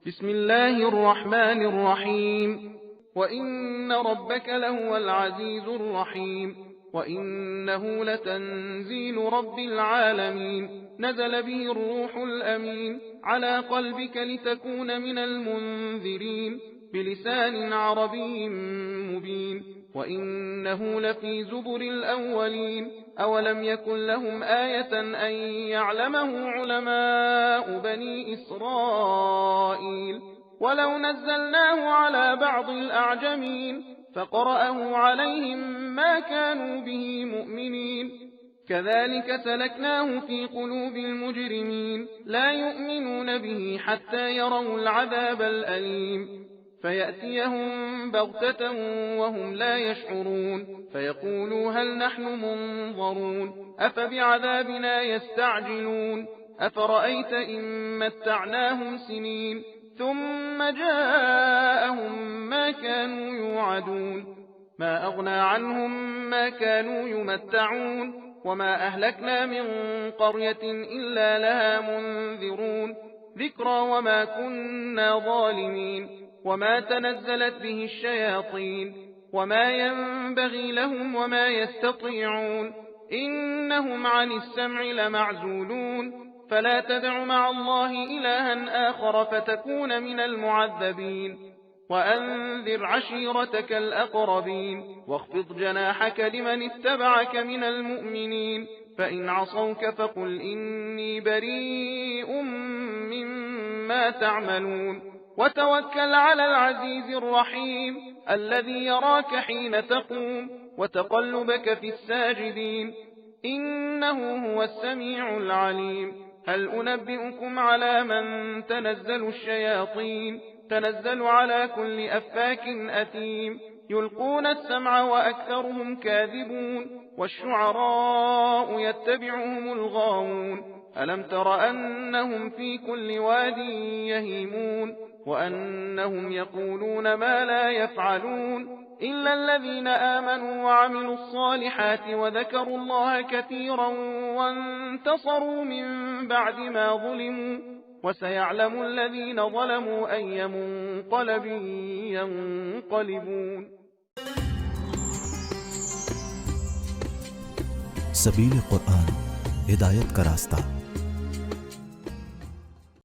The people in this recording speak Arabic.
بسم الله الرحمن الرحيم. وإن ربك لهو العزيز الرحيم. وإنه لتنزيل رب العالمين. نزل به الروح الأمين على قلبك لتكون من المنذرين بلسان عربي مبين. وإنه لفي زبر الأولين. أولم يكن لهم آية أن يعلمه علماء بني إسرائيل. ولو نزلناه على بعض الأعجمين فقرأه عليهم ما كانوا به مؤمنين. كذلك سلكناه في قلوب المجرمين لا يؤمنون به حتى يروا العذاب الأليم. فيأتيهم بغتة وهم لا يشعرون فيقولوا هل نحن منظرون أفبعذابنا يستعجلون أفرأيت إن متعناهم سنين ثم جاءهم ما كانوا يوعدون ما أغنى عنهم ما كانوا يمتعون وما أهلكنا من قرية إلا لها منذرون ذكرى وما كنا ظالمين وما تنزلت به الشياطين وما ينبغي لهم وما يستطيعون إنهم عن السمع لمعزولون فلا تدع مع الله إلها آخر فتكون من المعذبين. وأنذر عشيرتك الأقربين واخفض جناحك لمن اتبعك من المؤمنين. فإن عصوك فقل إني بريء مما تعملون وتوكل على العزيز الرحيم الذي يراك حين تقوم وتقلبك في الساجدين إنه هو السميع العليم. هل أنبئكم على من تنزل الشياطين تنزل على كل أفاك أثيم يلقون السمع وأكثرهم كاذبون والشعراء يتبعهم الغاوون ألم تر أنهم في كل واد يهيمون وأنهم يقولون ما لا يفعلون إلا الذين آمنوا وعملوا الصالحات وذكروا الله كثيرا وانتصروا من بعد ما ظلموا وسيعلم الذين ظلموا أي منقلب ينقلبون. सबील कुरान हिदायत का रास्ता।